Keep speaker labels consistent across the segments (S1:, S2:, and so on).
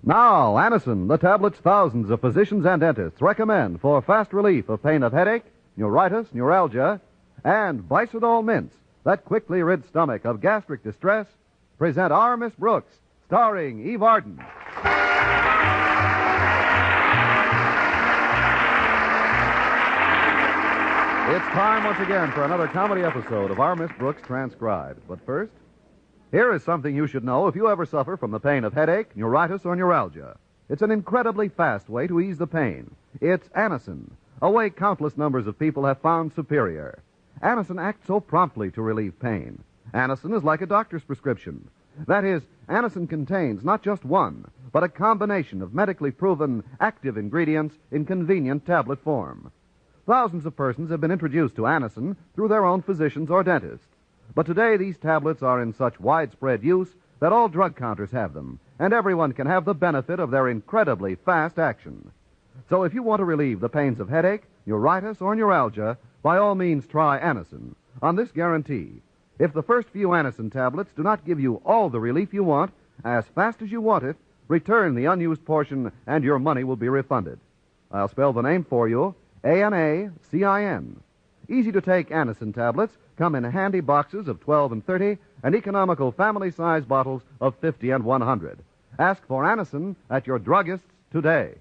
S1: Now, Anacin, the tablets thousands of physicians and dentists recommend for fast relief of pain of headache, neuritis, neuralgia, and Bicidol mints that quickly rid stomach of gastric distress, present Our Miss Brooks, starring Eve Arden. It's time once again for another comedy episode of Our Miss Brooks Transcribed. But first, here is something you should know if you ever suffer from the pain of headache, neuritis, or neuralgia. It's an incredibly fast way to ease the pain. It's Anacin, a way countless numbers of people have found superior. Anacin acts so promptly to relieve pain. Anacin is like a doctor's prescription. That is, Anacin contains not just one, but a combination of medically proven active ingredients in convenient tablet form. Thousands of persons have been introduced to Anacin through their own physicians or dentists. But today these tablets are in such widespread use that all drug counters have them, and everyone can have the benefit of their incredibly fast action. So if you want to relieve the pains of headache, neuritis, or neuralgia, by all means try Anacin on this guarantee. If the first few Anacin tablets do not give you all the relief you want, as fast as you want it, return the unused portion and your money will be refunded. I'll spell the name for you, Anacin. Easy-to-take Anacin tablets come in handy boxes of 12 and 30 and economical family-size bottles of 50 and 100. Ask for Anacin at your druggist's today.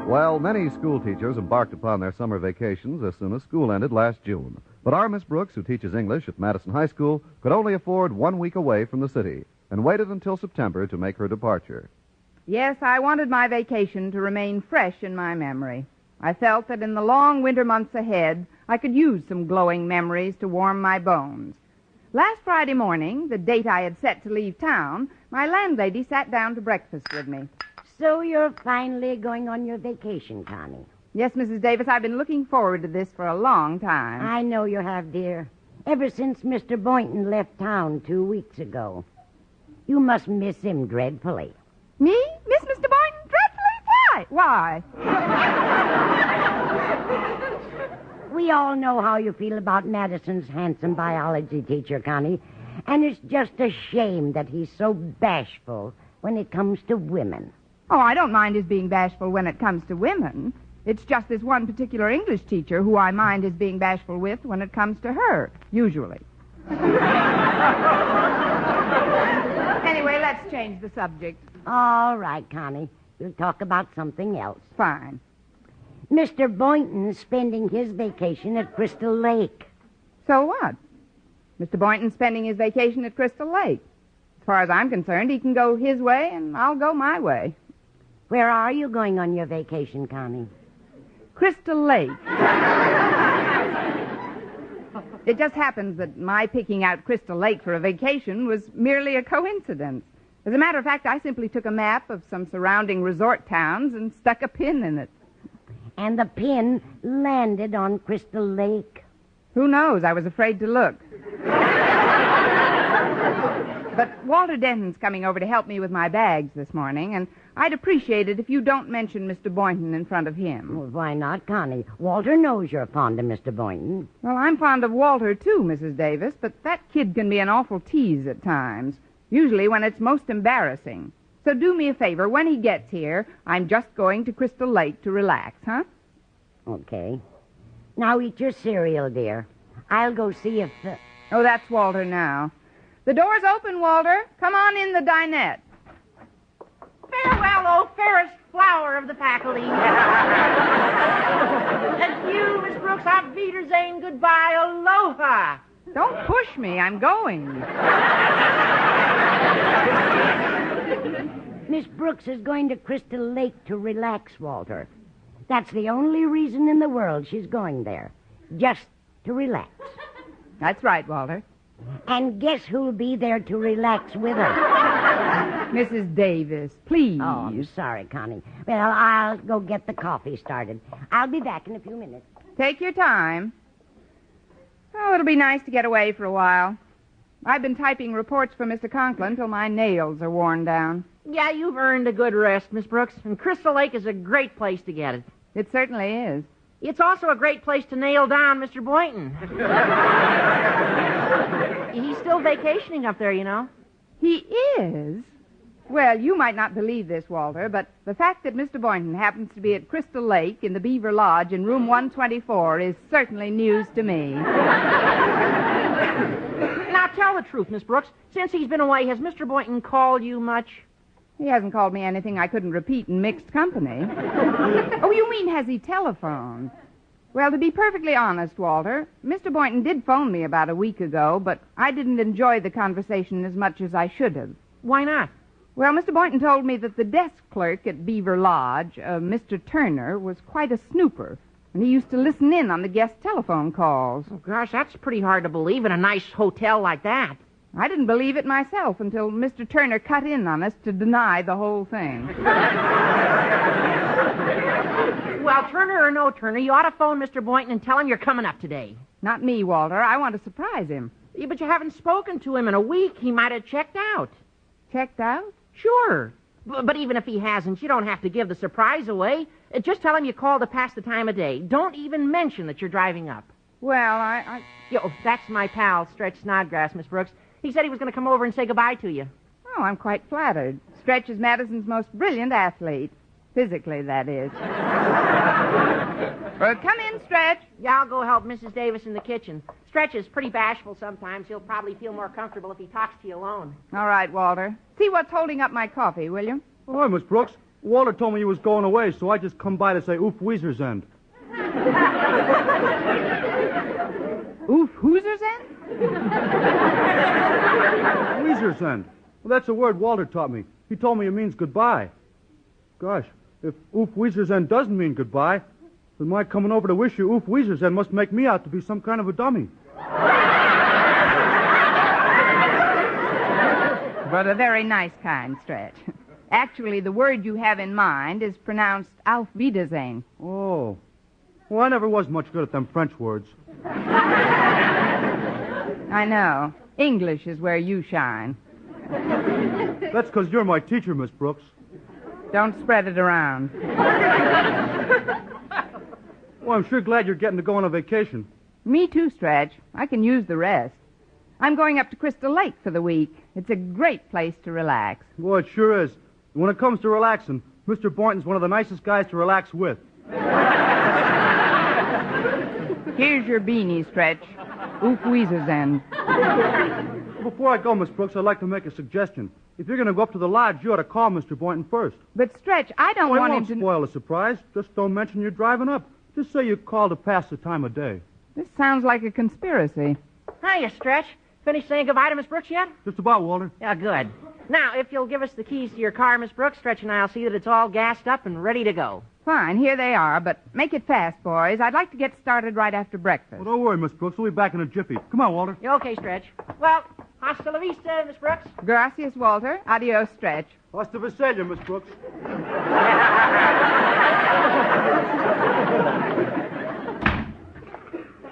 S1: Well, many school teachers embarked upon their summer vacations as soon as school ended last June. But our Miss Brooks, who teaches English at Madison High School, could only afford 1 week away from the city and waited until September to make her departure.
S2: Yes, I wanted my vacation to remain fresh in my memory. I felt that in the long winter months ahead, I could use some glowing memories to warm my bones. Last Friday morning, the date I had set to leave town, my landlady sat down to breakfast with me.
S3: So you're finally going on your vacation, Connie.
S2: Yes, Mrs. Davis, I've been looking forward to this for a long time.
S3: I know you have, dear. Ever since Mr. Boynton left town 2 weeks ago. You must miss him dreadfully.
S2: Me? Miss Mr. Boynton dreadfully? Why?
S3: We all know how you feel about Madison's handsome biology teacher, Connie. And it's just a shame that he's so bashful when it comes to women.
S2: Oh, I don't mind his being bashful when it comes to women. It's just this one particular English teacher who I mind his being bashful with when it comes to her, usually. Anyway, let's change the subject.
S3: All right, Connie. We'll talk about something else.
S2: Fine.
S3: Mr. Boynton's spending his vacation at Crystal Lake.
S2: So what? Mr. Boynton's spending his vacation at Crystal Lake. As far as I'm concerned, he can go his way and I'll go my way.
S3: Where are you going on your vacation, Connie?
S2: Crystal Lake. It just happens that my picking out Crystal Lake for a vacation was merely a coincidence. As a matter of fact, I simply took a map of some surrounding resort towns and stuck a pin in it.
S3: And the pin landed on Crystal Lake?
S2: Who knows? I was afraid to look. But Walter Denton's coming over to help me with my bags this morning, and I'd appreciate it if you don't mention Mr. Boynton in front of him.
S3: Well, why not, Connie? Walter knows you're fond of Mr. Boynton.
S2: Well, I'm fond of Walter, too, Mrs. Davis, but that kid can be an awful tease at times, usually when it's most embarrassing. So do me a favor. When he gets here, I'm just going to Crystal Lake to relax, huh?
S3: Okay. Now eat your cereal, dear. I'll go see if...
S2: Oh, that's Walter now. The door's open, Walter. Come on in the dinette.
S4: Farewell, oh fairest flower of the faculty. And you, Miss Brooks, auf Wiedersehen, goodbye, aloha.
S2: Don't push me. I'm going.
S3: Miss Brooks is going to Crystal Lake to relax, Walter. That's the only reason in the world she's going there. Just to relax.
S2: That's right, Walter.
S3: And guess who'll be there to relax with her?
S2: Mrs. Davis, please.
S3: Oh, I'm sorry, Connie. Well, I'll go get the coffee started. I'll be back in a few minutes.
S2: Take your time. Oh, it'll be nice to get away for a while. I've been typing reports for Mr. Conklin till my nails are worn down.
S4: Yeah, you've earned a good rest, Miss Brooks, and Crystal Lake is a great place to get it.
S2: It certainly is.
S4: It's also a great place to nail down Mr. Boynton. He's still vacationing up there, you know.
S2: He is? Well, you might not believe this, Walter, but the fact that Mr. Boynton happens to be at Crystal Lake in the Beaver Lodge in room 124 is certainly news to me.
S4: Now, tell the truth, Miss Brooks. Since he's been away, has Mr. Boynton called you much?
S2: He hasn't called me anything I couldn't repeat in mixed company. Oh, you mean has he telephoned? Well, to be perfectly honest, Walter, Mr. Boynton did phone me about a week ago, but I didn't enjoy the conversation as much as I should have.
S4: Why not?
S2: Well, Mr. Boynton told me that the desk clerk at Beaver Lodge, Mr. Turner, was quite a snooper, and he used to listen in on the guest telephone calls.
S4: Oh, gosh, that's pretty hard to believe in a nice hotel like that.
S2: I didn't believe it myself until Mr. Turner cut in on us to deny the whole thing.
S4: Well, Turner or no Turner, you ought to phone Mr. Boynton and tell him you're coming up today.
S2: Not me, Walter. I want to surprise him.
S4: Yeah, but you haven't spoken to him in a week. He might have checked out.
S2: Checked out?
S4: Sure. But even if he hasn't, you don't have to give the surprise away. Just tell him you called to pass the time of day. Don't even mention that you're driving up.
S2: Well,
S4: Yo, that's my pal, Stretch Snodgrass, Miss Brooks. He said he was going to come over and say goodbye to you.
S2: Oh, I'm quite flattered. Stretch is Madison's most brilliant athlete. Physically, that is. Well, come in, Stretch.
S4: Yeah, I'll go help Mrs. Davis in the kitchen. Stretch is pretty bashful sometimes. He'll probably feel more comfortable if he talks to you alone.
S2: All right, Walter. See what's holding up my coffee, will you?
S5: All right, Miss Brooks. Walter told me you was going away, so I just come by to say oof Weezer's end.
S2: Oof, Hoozer's end?
S5: Weezer's end. Well, that's a word Walter taught me. He told me it means goodbye. Gosh, if oof Weezer's end doesn't mean goodbye, then my coming over to wish you oof Weezer's end must make me out to be some kind of a dummy.
S2: But a very nice kind, Stretch. Actually, the word you have in mind is pronounced Auf Wiedersehen.
S5: Oh. Well, I never was much good at them French words.
S2: I know. English is where you shine.
S5: That's because you're my teacher, Miss Brooks.
S2: Don't spread it around.
S5: Well, I'm sure glad you're getting to go on a vacation.
S2: Me too, Stretch. I can use the rest. I'm going up to Crystal Lake for the week. It's a great place to relax.
S5: Boy, it sure is. When it comes to relaxing, Mr. Boynton's one of the nicest guys to relax with.
S2: Here's your beanie, Stretch. Oof Weezer's end.
S5: Before I go, Miss Brooks, I'd like to make a suggestion. If you're going to go up to the lodge, you ought to call Mr. Boynton first.
S2: But, Stretch, I don't
S5: Well,
S2: want
S5: it
S2: him
S5: won't
S2: to...
S5: spoil the surprise. Just don't mention you're driving up. Just say you called to pass the time of day.
S2: This sounds like a conspiracy.
S4: Hiya, Stretch. Finished saying goodbye to Miss Brooks yet?
S5: Just about, Walter.
S4: Yeah, good. Now, if you'll give us the keys to your car, Miss Brooks, Stretch and I'll see that it's all gassed up and ready to go.
S2: Fine, here they are, but make it fast, boys. I'd like to get started right after breakfast.
S5: Well, don't worry, Miss Brooks. We'll be back in a jiffy. Come on, Walter.
S4: Yeah, okay, Stretch. Well, hasta la vista, Miss Brooks.
S2: Gracias, Walter. Adios, Stretch.
S5: Hasta Visalia, Miss Brooks.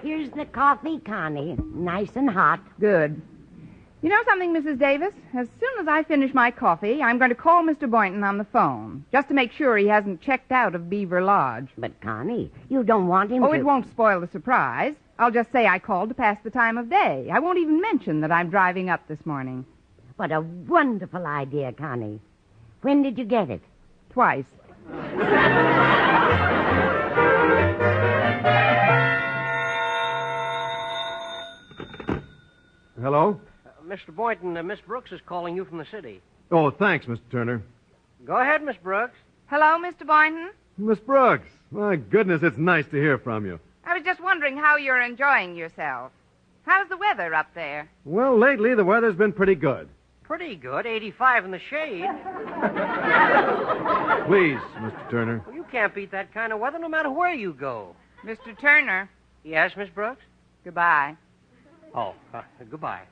S3: Here's the coffee, Connie. Nice and hot.
S2: Good. You know something, Mrs. Davis? As soon as I finish my coffee, I'm going to call Mr. Boynton on the phone, just to make sure he hasn't checked out of Beaver Lodge.
S3: But, Connie, you don't want him to...
S2: Oh, it won't spoil the surprise. I'll just say I called to pass the time of day. I won't even mention that I'm driving up this morning.
S3: What a wonderful idea, Connie. When did you get it?
S2: Twice.
S6: Hello?
S7: Mr. Boynton, Miss Brooks is calling you from the city.
S6: Oh, thanks, Mr. Turner.
S7: Go ahead, Miss Brooks.
S2: Hello, Mr. Boynton?
S6: Miss Brooks, my goodness, it's nice to hear from you.
S2: I was just wondering how you're enjoying yourself. How's the weather up there?
S6: Well, lately the weather's been pretty good.
S7: Pretty good, 85 in the shade.
S6: Please, Mr. Turner.
S7: Well, you can't beat that kind of weather no matter where you go.
S2: Mr. Turner,
S7: Yes, Miss Brooks?
S2: goodbye.
S7: Oh, goodbye.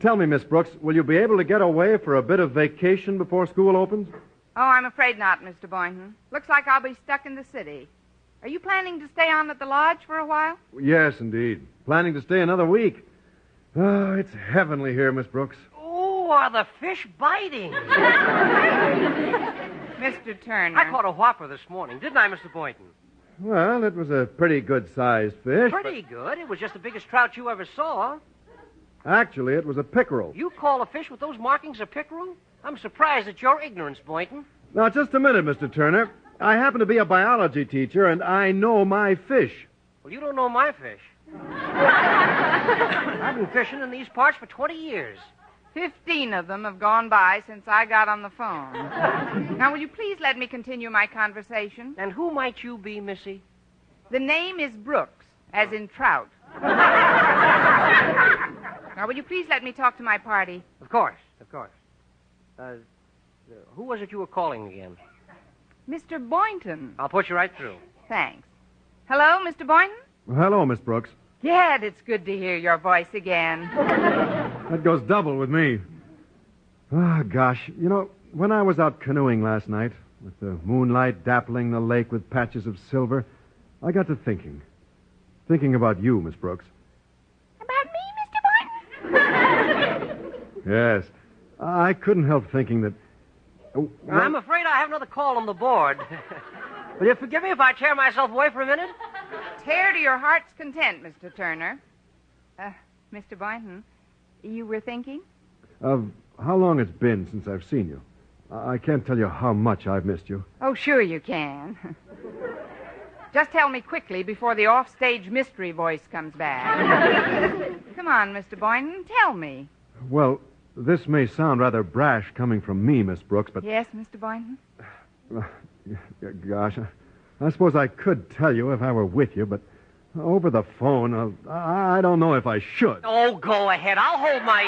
S6: Tell me, Miss Brooks, will you be able to get away for a bit of vacation before school opens?
S2: Oh, I'm afraid not, Mr. Boynton. Looks like I'll be stuck in the city. Are you planning to stay on at the lodge for a while?
S6: Yes, indeed. Planning to stay another week. Oh, it's heavenly here, Miss Brooks.
S7: Oh, are the fish biting?
S2: Mr. Turner.
S7: I caught a whopper this morning, didn't I, Mr. Boynton?
S6: Well, it was a pretty good-sized fish.
S7: Pretty good. It was just the biggest trout you ever saw.
S6: Actually, it was a pickerel.
S7: You call a fish with those markings a pickerel? I'm surprised at your ignorance, Boynton.
S6: Now, just a minute, Mr. Turner. I happen to be a biology teacher, and I know my fish.
S7: Well, you don't know my fish. I've been fishing in these parts for 20 years.
S2: 15 of them have gone by since I got on the phone. Now, will you please let me continue my conversation?
S7: And who might you be, Missy?
S2: The name is Brooks, as in trout. Now, will you please let me talk to my party?
S7: Of course, of course. Who was it you were calling again?
S2: Mr. Boynton.
S7: I'll put you right through.
S2: Thanks. Hello, Mr. Boynton?
S6: Well, hello, Miss Brooks.
S2: Gad, it's good to hear your voice again.
S6: That goes double with me. Ah, gosh. You know, when I was out canoeing last night, with the moonlight dappling the lake with patches of silver, I got to thinking. Thinking about you, Miss Brooks.
S2: About me, Mr. Boynton?
S6: Yes. I couldn't help thinking that...
S7: I'm afraid I have another call on the board. Will you forgive me if I tear myself away for a minute?
S2: Tear to your heart's content, Mr. Turner. Mr. Boynton, you were thinking?
S6: Of how long it's been since I've seen you. I can't tell you how much I've missed you.
S2: Oh, sure you can. Just tell me quickly before the offstage mystery voice comes back. Come on, Mr. Boynton, tell me.
S6: Well, this may sound rather brash coming from me, Miss Brooks, but...
S2: Yes, Mr. Boynton?
S6: Gosh, I suppose I could tell you if I were with you, but over the phone, I don't know if I should.
S7: Oh, go ahead. I'll hold my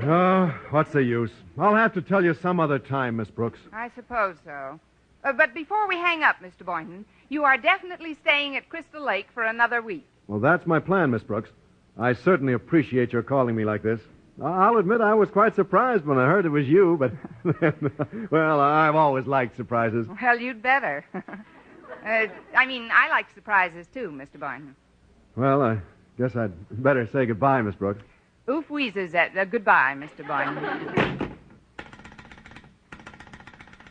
S7: ear.
S6: Oh, what's the use? I'll have to tell you some other time, Miss Brooks.
S2: I suppose so. But before we hang up, Mr. Boynton, you are definitely staying at Crystal Lake for another week.
S6: Well, that's my plan, Miss Brooks. I certainly appreciate your calling me like this. I'll admit I was quite surprised when I heard it was you, but, well, I've always liked surprises.
S2: Well, you'd better. I like surprises, too, Mr. Boynton.
S6: Well, I guess I'd better say goodbye, Miss Brooks.
S2: Oof wheezes at goodbye, Mr. Boynton.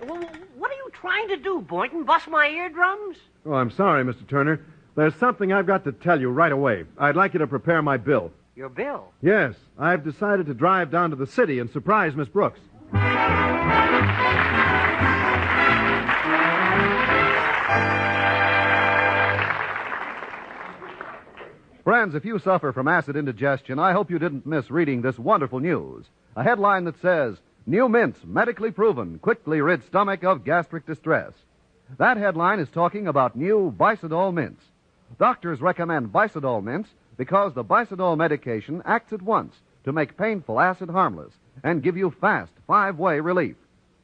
S7: Well, what are you trying to do, Boynton? Bust my eardrums?
S6: Oh, I'm sorry, Mr. Turner. There's something I've got to tell you right away. I'd like you to prepare my bill.
S7: Your bill?
S6: Yes, I've decided to drive down to the city and surprise Miss Brooks.
S1: Friends, if you suffer from acid indigestion, I hope you didn't miss reading this wonderful news. A headline that says, New mints, medically proven, quickly rid stomach of gastric distress. That headline is talking about new Bicidol mints. Doctors recommend Bicidol mints because the Bicidol medication acts at once to make painful acid harmless and give you fast 5-way relief.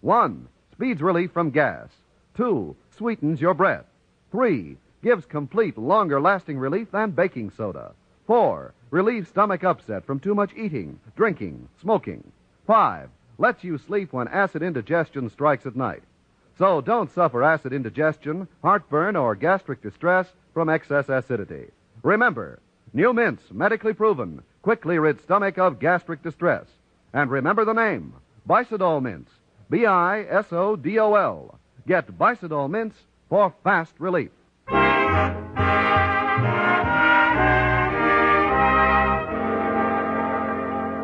S1: 1, speeds relief from gas. 2, sweetens your breath. 3, gives complete, longer-lasting relief than baking soda. 4, relieves stomach upset from too much eating, drinking, smoking. 5, lets you sleep when acid indigestion strikes at night. So don't suffer acid indigestion, heartburn, or gastric distress from excess acidity. Remember, new mints, medically proven, quickly rid stomach of gastric distress. And remember the name, Bicidol mints, Bisodol. Get Bicidol mints for fast relief.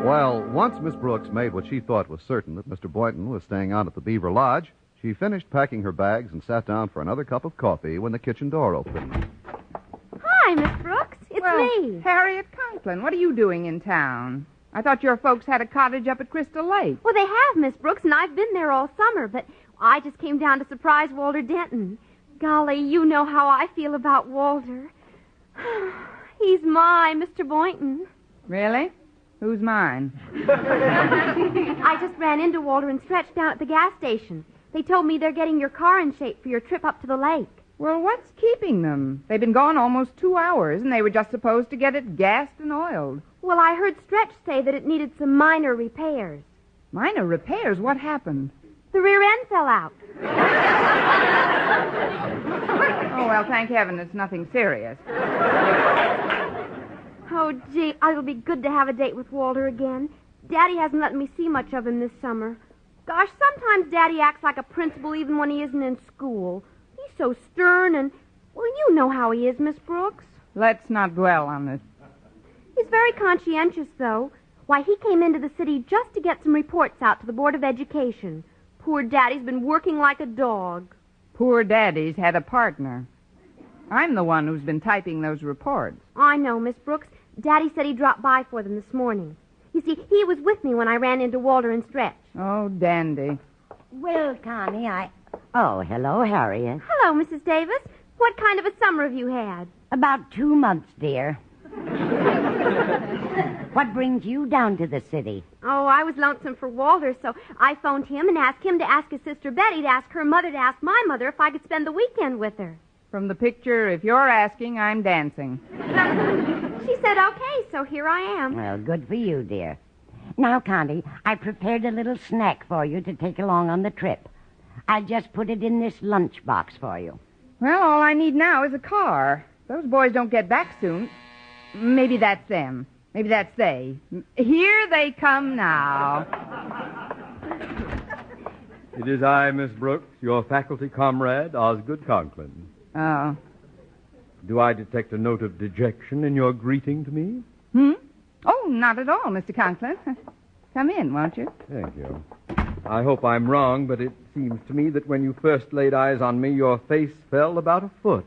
S1: Well, once Miss Brooks made what she thought was certain that Mr. Boynton was staying on at the Beaver Lodge, she finished packing her bags and sat down for another cup of coffee when the kitchen door opened.
S8: Hi, Miss Brooks. It's me.
S2: Harriet Conklin, what are you doing in town? I thought your folks had a cottage up at Crystal Lake.
S8: Well, they have, Miss Brooks, and I've been there all summer, but I just came down to surprise Walter Denton. Golly, you know how I feel about Walter. He's my Mr. Boynton.
S2: Really? Who's mine?
S8: I just ran into Walter and Stretch down at the gas station. They told me they're getting your car in shape for your trip up to the lake.
S2: Well, what's keeping them? They've been gone almost 2 hours, and they were just supposed to get it gassed and oiled.
S8: Well, I heard Stretch say that it needed some minor repairs.
S2: Minor repairs? What happened?
S8: The rear end fell out.
S2: Oh, well, thank heaven it's nothing serious.
S8: Oh, gee, it'll be good to have a date with Walter again. Daddy hasn't let me see much of him this summer. Gosh, sometimes Daddy acts like a principal even when he isn't in school. He's so stern and... Well, you know how he is, Miss Brooks.
S2: Let's not dwell on it.
S8: He's very conscientious, though. Why, he came into the city just to get some reports out to the Board of Education. Poor Daddy's been working like a dog.
S2: Poor Daddy's had a partner. I'm the one who's been typing those reports.
S8: I know, Miss Brooks. Daddy said he dropped by for them this morning. You see, he was with me when I ran into Walter and Stretch.
S2: Oh, dandy.
S3: Well, Connie, Oh, hello, Harriet.
S8: Hello, Mrs. Davis. What kind of a summer have you had?
S3: About 2 months, dear. What brings you down to the city?
S8: Oh, I was lonesome for Walter, so I phoned him and asked him to ask his sister Betty to ask her mother to ask my mother if I could spend the weekend with her.
S2: From the picture, if you're asking, I'm dancing.
S8: She said okay, so here I am.
S3: Well, good for you, dear. Now, Connie, I prepared a little snack for you to take along on the trip. I just put it in this lunchbox for you.
S2: Well, all I need now is a car. Those boys don't get back soon. Maybe that's them. Maybe that's they. Here they come now.
S9: It is I, Miss Brooks, your faculty comrade, Osgood Conklin.
S2: Oh.
S9: Do I detect a note of dejection in your greeting to me?
S2: Oh, not at all, Mr. Conklin. Come in, won't you?
S9: Thank you. I hope I'm wrong, but it seems to me that when you first laid eyes on me, your face fell about a foot.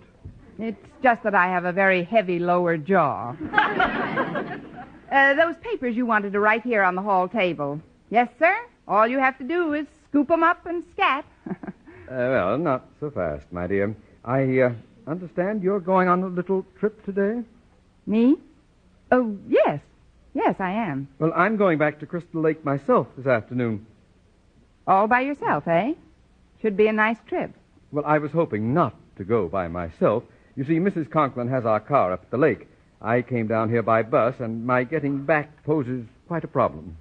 S2: It's just that I have a very heavy lower jaw. Those papers you wanted to write here on the hall table. Yes, sir? All you have to do is scoop 'em up and scat.
S9: Well, not so fast, my dear. I understand you're going on a little trip today?
S2: Me? Oh, yes. Yes, I am.
S9: Well, I'm going back to Crystal Lake myself this afternoon.
S2: All by yourself, eh? Should be a nice trip.
S9: Well, I was hoping not to go by myself. You see, Mrs. Conklin has our car up at the lake. I came down here by bus, and my getting back poses quite a problem.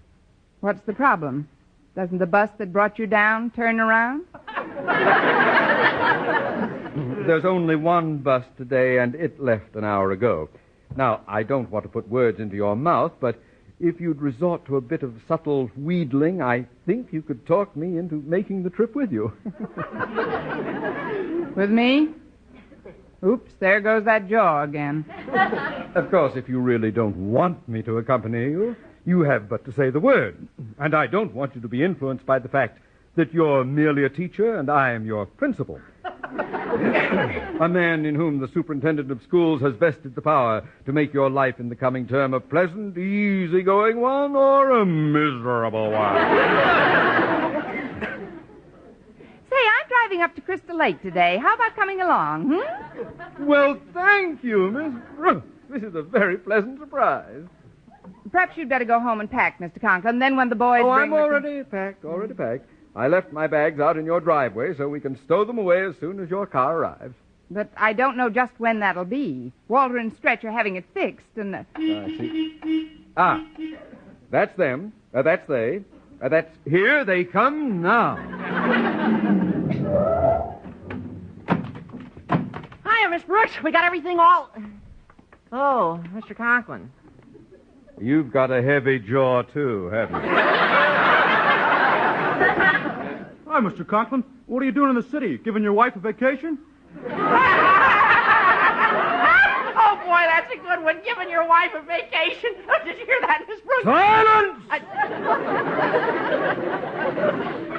S2: What's the problem? Doesn't the bus that brought you down turn around?
S9: There's only one bus today, and it left an hour ago. Now, I don't want to put words into your mouth, but if you'd resort to a bit of subtle wheedling, I think you could talk me into making the trip with you.
S2: With me? Oops, there goes that jaw again.
S9: Of course, if you really don't want me to accompany you, you have but to say the word. And I don't want you to be influenced by the fact that you're merely a teacher and I am your principal. A man in whom the superintendent of schools has vested the power to make your life in the coming term a pleasant, easygoing one or a miserable one.
S2: Say, I'm driving up to Crystal Lake today. How about coming along,
S9: Well, thank you, Miss Brooks. This is a very pleasant surprise.
S2: Perhaps you'd better go home and pack, Mr. Conklin. Then when the boys bring
S9: I'm already packed. I left my bags out in your driveway so we can stow them away as soon as your car arrives.
S2: But I don't know just when that'll be. Walter and Stretch are having it fixed, and...
S9: I see. That's them. That's they. That's... Here they come now.
S4: Hiya, Miss Brooks. We got everything all... Oh, Mr. Conklin.
S9: You've got a heavy jaw, too, haven't you?
S5: Hi, Mr. Conklin. What are you doing in the city? Giving your wife a vacation?
S4: Oh, boy, that's a good one. Giving your wife a vacation. Oh, did you hear that, Miss Brooks?
S9: Silence!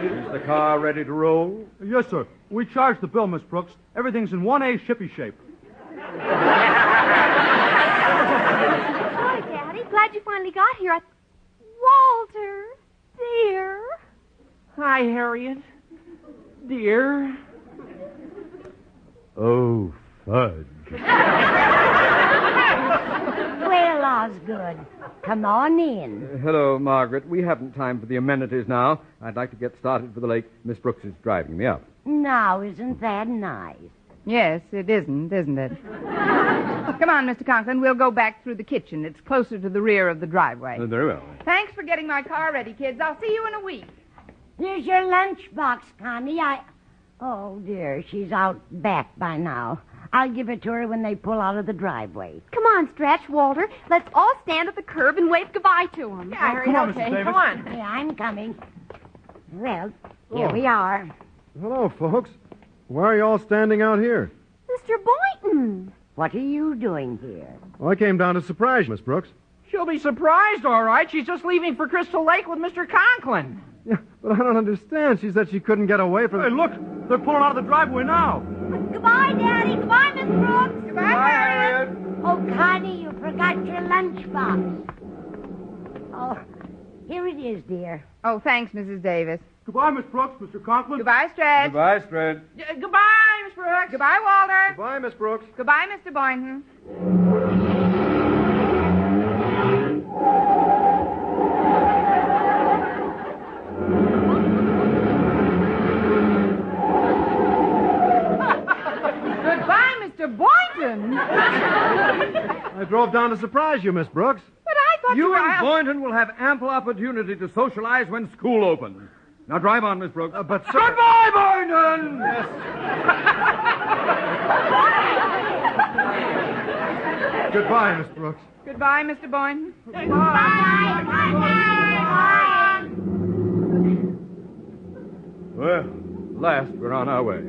S9: Is the car ready to roll?
S5: Yes, sir. We charged the bill, Miss Brooks. Everything's in 1A shippy shape.
S8: Hi, Daddy. Glad you finally got here. Walter, dear.
S4: Hi, Harriet. Dear.
S9: Oh, fudge.
S3: Well, Osgood, come on in.
S9: Hello, Margaret. We haven't time for the amenities now. I'd like to get started for the lake. Miss Brooks is driving me up.
S3: Now, isn't that nice?
S2: Yes, it isn't it? Come on, Mr. Conklin. We'll go back through the kitchen. It's closer to the rear of the driveway.
S9: Very well.
S2: Thanks for getting my car ready, kids. I'll see you in a week.
S3: Here's your lunchbox, Connie. Oh, dear, she's out back by now. I'll give it to her when they pull out of the driveway.
S8: Come on, Stretch, Walter. Let's all stand at the curb and wave goodbye to him.
S4: Yeah, Harriet,
S5: come on,
S4: okay.
S5: Mrs. Davis.
S4: Come on.
S3: Yeah, I'm coming. Well, here we are.
S6: Hello, folks. Why are you all standing out here?
S8: Mr. Boynton.
S3: Boynton, what are you doing here?
S6: Oh, I came down to surprise you, Miss Brooks.
S4: She'll be surprised, all right. She's just leaving for Crystal Lake with Mr. Conklin.
S6: Yeah, but I don't understand. She said she couldn't get away from...
S5: Hey, look! They're pulling out of the driveway now.
S8: Goodbye, Daddy. Goodbye, Miss Brooks.
S2: Goodbye, Harriet.
S3: Oh, Connie, you forgot your lunchbox. Oh, here it is, dear.
S2: Oh, thanks, Mrs. Davis.
S5: Goodbye, Miss Brooks, Mr. Conklin.
S2: Goodbye, Stretch.
S9: Goodbye, Stred.
S4: Goodbye, Miss Brooks.
S2: Goodbye, Walter.
S6: Goodbye, Miss Brooks.
S2: Goodbye, Mr. Boynton. Goodbye, Mr. Boynton.
S6: I drove down to surprise you, Miss Brooks.
S2: But I thought you
S9: You
S2: were
S9: and
S2: out.
S9: Boynton will have ample opportunity to socialize when school opens. Now drive on, Miss Brooks.
S6: But, sir...
S9: Goodbye, Boynton!
S6: Goodbye, Miss Brooks.
S2: Goodbye, Mr. Boynton.
S9: Well, at last we're on our way.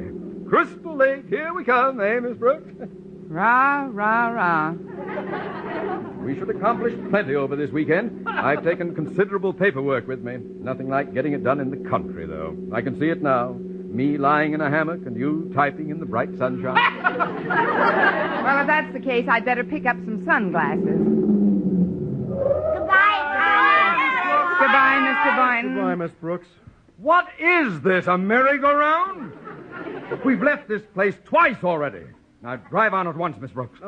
S9: Crystal Lake, here we come, eh, Miss Brooks?
S2: Rah, rah, rah.
S9: We should accomplish plenty over this weekend. I've taken considerable paperwork with me. Nothing like getting it done in the country, though. I can see it now. Me lying in a hammock and you typing in the bright sunshine.
S2: Well, if that's the case, I'd better pick up some sunglasses. Goodbye, Mr. Boynton.
S6: Goodbye, Miss Brooks.
S9: What is this, a merry-go-round? We've left this place twice already. Now drive on at once, Miss Brooks.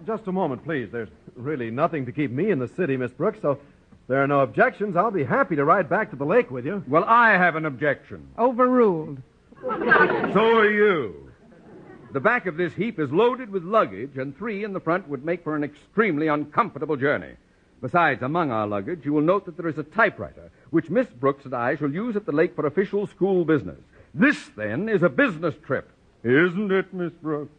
S6: Just a moment, please. There's really nothing to keep me in the city, Miss Brooks, so if there are no objections, I'll be happy to ride back to the lake with you.
S9: Well, I have an objection.
S2: Overruled.
S9: So are you. The back of this heap is loaded with luggage, and 3 in the front would make for an extremely uncomfortable journey. Besides, among our luggage, you will note that there is a typewriter, which Miss Brooks and I shall use at the lake for official school business. This, then, is a business trip. Isn't it, Miss Brooks?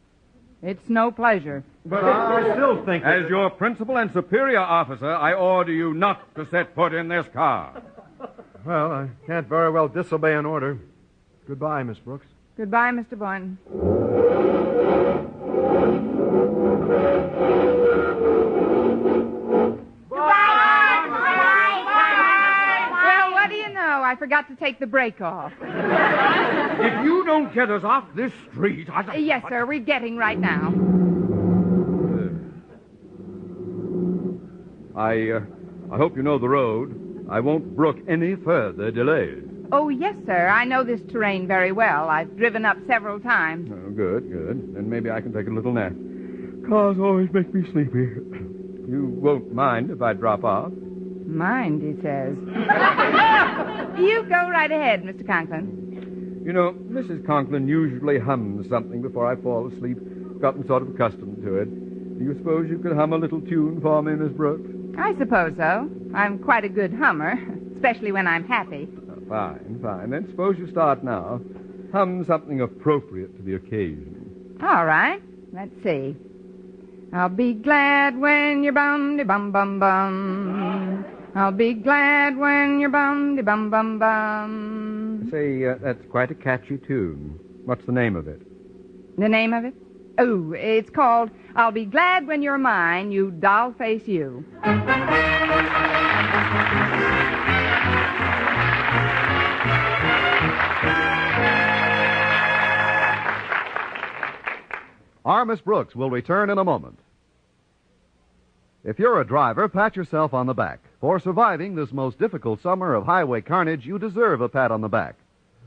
S2: It's no pleasure.
S6: But I still think that...
S9: As your principal and superior officer, I order you not to set foot in this car.
S6: Well, I can't very well disobey an order. Goodbye, Miss Brooks.
S2: Goodbye, Mr. Boynton. Well, what do you know? I forgot to take the brake off.
S9: If you don't get us off this street,
S2: Yes, sir. We're getting right now.
S9: I hope you know the road. I won't brook any further delays.
S2: Oh, yes, sir. I know this terrain very well. I've driven up several times.
S9: Oh, good. Then maybe I can take a little nap. Cars always make me sleepy. You won't mind if I drop off?
S2: Mind, he says. You go right ahead, Mr. Conklin.
S9: You know, Mrs. Conklin usually hums something before I fall asleep. Gotten sort of accustomed to it. Do you suppose you could hum a little tune for me, Miss Brooks?
S2: I suppose so. I'm quite a good hummer, especially when I'm happy.
S9: Fine. Then suppose you start now. Hum something appropriate to the occasion.
S2: All right. Let's see. I'll be glad when you're bum-de-bum-bum-bum. I'll be glad when you're bum-de-bum-bum-bum.
S9: Say, that's quite a catchy tune. What's the name of it?
S2: The name of it? Oh, it's called I'll Be Glad When You're Mine, You Doll-Face You.
S1: Our Miss Brooks will return in a moment. If you're a driver, pat yourself on the back. For surviving this most difficult summer of highway carnage, you deserve a pat on the back.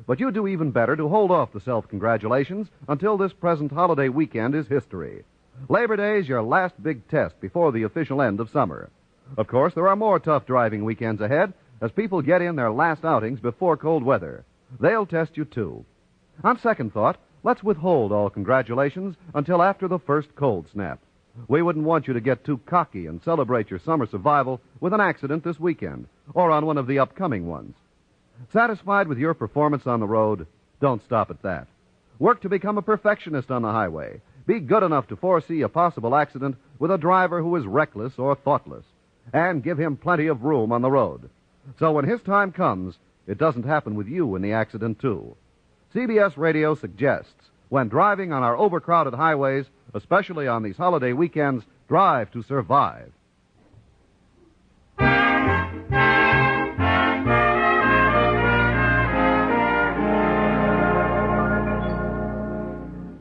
S1: But you do even better to hold off the self-congratulations until this present holiday weekend is history. Labor Day is your last big test before the official end of summer. Of course, there are more tough driving weekends ahead as people get in their last outings before cold weather. They'll test you, too. On second thought, let's withhold all congratulations until after the first cold snap. We wouldn't want you to get too cocky and celebrate your summer survival with an accident this weekend or on one of the upcoming ones. Satisfied with your performance on the road? Don't stop at that. Work to become a perfectionist on the highway. Be good enough to foresee a possible accident with a driver who is reckless or thoughtless, and give him plenty of room on the road. So when his time comes, it doesn't happen with you in the accident, too. CBS Radio suggests, when driving on our overcrowded highways, Especially on these holiday weekends, drive to survive.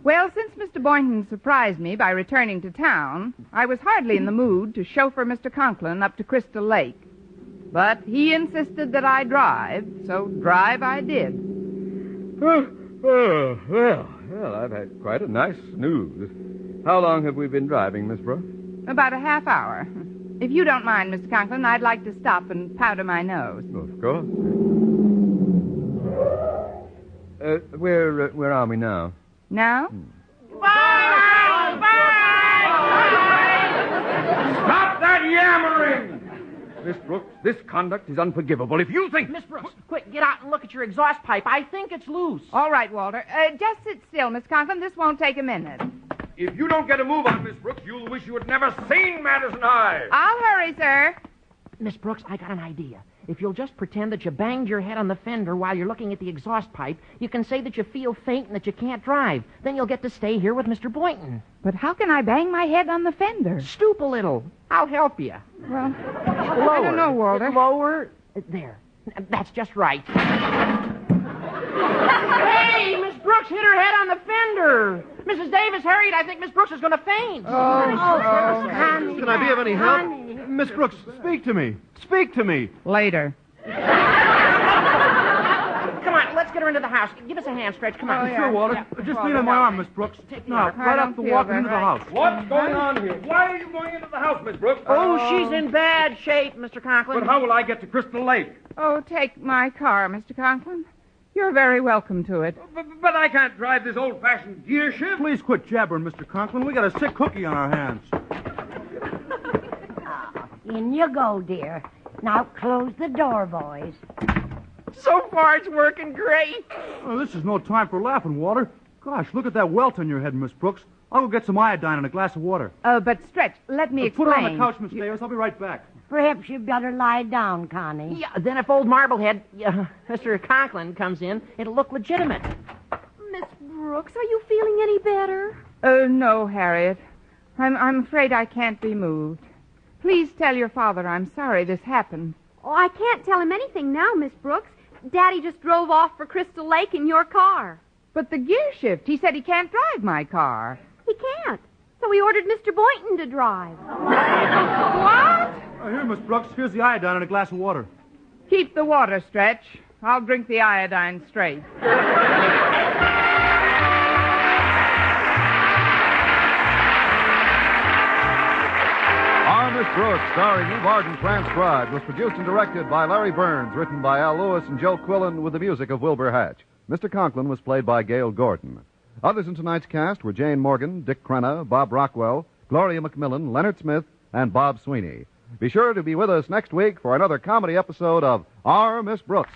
S2: Well, since Mr. Boynton surprised me by returning to town, I was hardly in the mood to chauffeur Mr. Conklin up to Crystal Lake. But he insisted that I drive, so drive I did.
S9: Well, I've had quite a nice snooze. How long have we been driving, Miss Brooks?
S2: About a half hour. If you don't mind, Mr. Conklin, I'd like to stop and powder my nose.
S9: Of course. Where are we now?
S2: Now?
S9: Stop that yammering! Miss Brooks, this conduct is unforgivable. If you think...
S4: Miss Brooks, quick, get out and look at your exhaust pipe. I think it's loose.
S2: All right, Walter. Just sit still, Miss Conklin. This won't take a minute.
S9: If you don't get a move on, Miss Brooks, you'll wish you had never seen Madison High.
S2: I'll hurry, sir.
S4: Miss Brooks, I got an idea. If you'll just pretend that you banged your head on the fender while you're looking at the exhaust pipe, you can say that you feel faint and that you can't drive. Then you'll get to stay here with Mr. Boynton.
S2: But how can I bang my head on the fender?
S4: Stoop a little. I'll help you.
S2: Well,
S4: Lower.
S2: I don't know, Walter.
S4: Lower. There. That's just right. Hey, Miss Brooks hit her head on the fender. Mrs. Davis hurried. I think Miss Brooks is going to faint.
S3: Connie.
S6: Can I be of any help?
S3: Connie.
S6: Miss Brooks, speak to me. Speak to me.
S2: Later.
S4: Come on, let's get her into the house. Give us a hand stretch. Come on.
S2: Oh, yeah.
S5: Sure, Walter.
S4: Yeah.
S5: Just
S4: Walter,
S5: lean on my
S4: help
S5: arm,
S4: me.
S5: Miss Brooks.
S4: Take
S5: Now,
S4: care.
S5: right
S2: don't
S5: after
S2: feel
S5: walking
S2: very
S5: into the
S2: right.
S5: house.
S9: What's going on here? Why are you going into the house, Miss Brooks?
S4: Oh, she's in bad shape, Mr. Conklin.
S9: But how will I get to Crystal Lake?
S2: Oh, take my car, Mr. Conklin. You're very welcome to it.
S9: But I can't drive this old-fashioned gear shift.
S5: Please quit jabbering, Mr. Conklin. We got a sick cookie on our hands.
S3: In you go, dear. Now close the door, boys.
S4: So far, it's working great.
S5: Oh, this is no time for laughing, Walter. Gosh, look at that welt on your head, Miss Brooks. I'll go get some iodine and a glass of water.
S2: But Stretch, let me
S5: Put
S2: explain.
S5: her on the couch, Miss Davis. I'll be right back.
S3: Perhaps you'd better lie down, Connie.
S4: Yeah, then if old Marblehead, Mr. Conklin, comes in, it'll look legitimate.
S8: Miss Brooks, are you feeling any better?
S2: No, Harriet. I'm afraid I can't be moved. Please tell your father I'm sorry this happened.
S8: Oh, I can't tell him anything now, Miss Brooks. Daddy just drove off for Crystal Lake in your car.
S2: But the gear shift, he said he can't drive my car.
S8: He can't. So he ordered Mr. Boynton to drive.
S2: What?
S5: Here, Miss Brooks. Here's the iodine and a glass of water.
S2: Keep the water, Stretch. I'll drink the iodine straight.
S1: Our Miss Brooks, starring Eve Arden, transcribed, was produced and directed by Larry Burns, written by Al Lewis and Joe Quillen, with the music of Wilbur Hatch. Mr. Conklin was played by Gail Gordon. Others in tonight's cast were Jane Morgan, Dick Crenna, Bob Rockwell, Gloria McMillan, Leonard Smith, and Bob Sweeney. Be sure to be with us next week for another comedy episode of Our Miss Brooks.